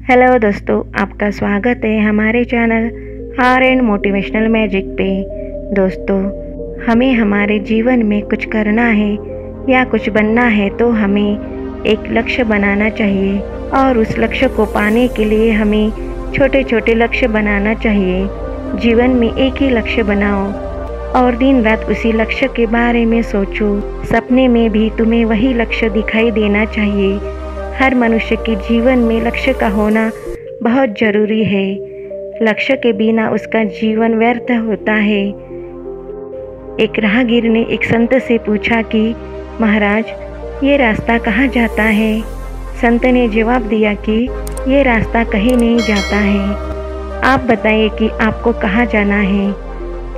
Hello दोस्तों, आपका स्वागत है हमारे channel are and motivational magic पे। दोस्तों, हमें हमारे जीवन में कुछ करना है या कुछ बनना है तो हमें एक लक्ष्य बनाना चाहिए और उस लक्ष्य को पाने के लिए हमें छोटे छोटे लक्ष्य बनाना चाहिए। जीवन में एक ही लक्ष्य बनाओ और दिन रात उसी लक्ष्य के बारे में सोचो। सपने में भी तुम्हें वही लक्ष्य दिखाई देना चाहिए। हर मनुष्य के जीवन में लक्ष्य का होना बहुत ज़रूरी है। लक्ष्य के बिना उसका जीवन व्यर्थ होता है। एक राहगीर ने एक संत से पूछा कि महाराज, ये रास्ता कहाँ जाता है? संत ने जवाब दिया कि ये रास्ता कहीं नहीं जाता है। आप बताइए कि आपको कहाँ जाना है?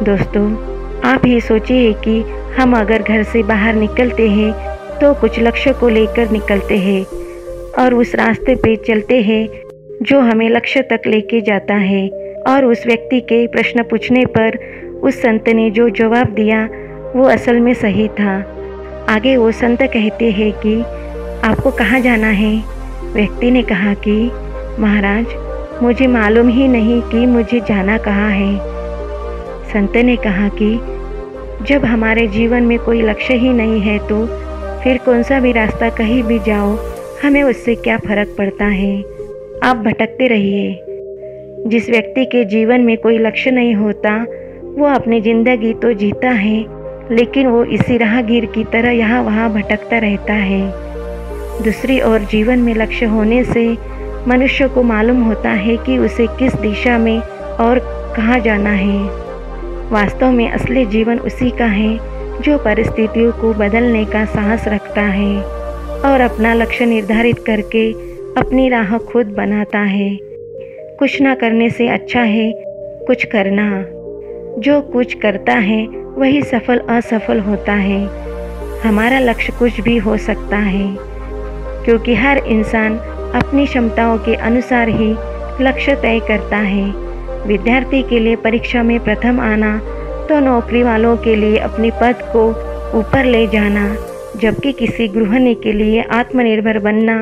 दोस्तों, आप ही सोचिए कि हम अगर घर से बाहर निकलते हैं तो कुछ लक्ष्य को लेकर निकलते हैं और उस रास्ते पे चलते हैं जो हमें लक्ष्य तक लेके जाता है। और उस व्यक्ति के प्रश्न पूछने पर उस संत ने जो जवाब दिया वो असल में सही था। आगे वो संत कहते हैं कि आपको कहाँ जाना है? व्यक्ति ने कहा कि महाराज, मुझे मालूम ही नहीं कि मुझे जाना कहाँ है। संत ने कहा कि जब हमारे जीवन में कोई लक्ष्य ही नहीं है तो फिर कौन सा भी रास्ता कहीं भी जाओ, हमें उससे क्या फ़र्क पड़ता है? आप भटकते रहिए। जिस व्यक्ति के जीवन में कोई लक्ष्य नहीं होता वो अपनी ज़िंदगी तो जीता है, लेकिन वो इसी राहगीर की तरह यहाँ वहाँ भटकता रहता है। दूसरी ओर जीवन में लक्ष्य होने से मनुष्य को मालूम होता है कि उसे किस दिशा में और कहाँ जाना है। वास्तव में असली जीवन उसी का है जो परिस्थितियों को बदलने का साहस रखता है और अपना लक्ष्य निर्धारित करके अपनी राह खुद बनाता है। कुछ ना करने से अच्छा है कुछ करना। जो कुछ करता है वही सफल असफल होता है। हमारा लक्ष्य कुछ भी हो सकता है, क्योंकि हर इंसान अपनी क्षमताओं के अनुसार ही लक्ष्य तय करता है। विद्यार्थी के लिए परीक्षा में प्रथम आना तो नौकरी वालों के लिए अपने पद को ऊपर ले जाना, जबकि किसी गृहिणी के लिए आत्मनिर्भर बनना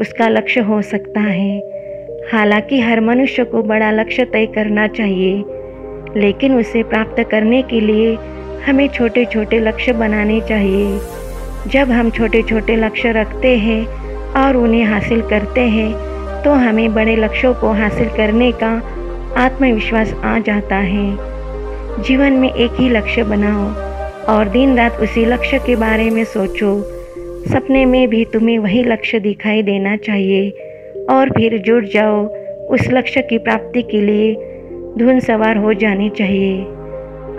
उसका लक्ष्य हो सकता है। हालांकि हर मनुष्य को बड़ा लक्ष्य तय करना चाहिए, लेकिन उसे प्राप्त करने के लिए हमें छोटे छोटे लक्ष्य बनाने चाहिए। जब हम छोटे छोटे लक्ष्य रखते हैं और उन्हें हासिल करते हैं तो हमें बड़े लक्ष्यों को हासिल करने का आत्मविश्वास आ जाता है। जीवन में एक ही लक्ष्य बनाओ और दिन रात उसी लक्ष्य के बारे में सोचो। सपने में भी तुम्हें वही लक्ष्य दिखाई देना चाहिए और फिर जुट जाओ। उस लक्ष्य की प्राप्ति के लिए धुन सवार हो जानी चाहिए।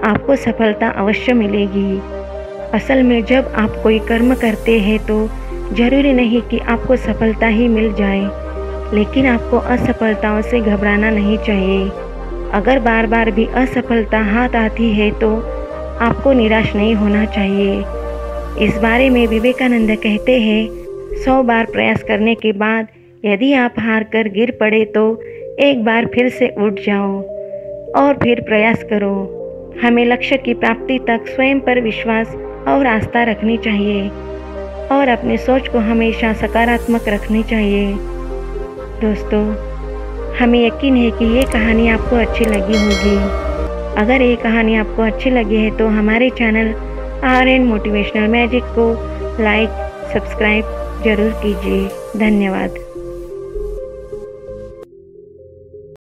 आपको सफलता अवश्य मिलेगी। असल में जब आप कोई कर्म करते हैं तो जरूरी नहीं कि आपको सफलता ही मिल जाए, लेकिन आपको असफलताओं से घबराना नहीं चाहिए। अगर बार बार भी असफलता हाथ आती है तो आपको निराश नहीं होना चाहिए। इस बारे में विवेकानंद कहते हैं, 100 बार प्रयास करने के बाद यदि आप हार कर गिर पड़े तो एक बार फिर से उठ जाओ और फिर प्रयास करो। हमें लक्ष्य की प्राप्ति तक स्वयं पर विश्वास और आस्था रखनी चाहिए और अपनी सोच को हमेशा सकारात्मक रखनी चाहिए। दोस्तों, हमें यकीन है कि ये कहानी आपको अच्छी लगी होगी। अगर ये कहानी आपको अच्छी लगी है तो हमारे channel are and motivational magic को लाइक सब्सक्राइब ज़रूर कीजिए। धन्यवाद।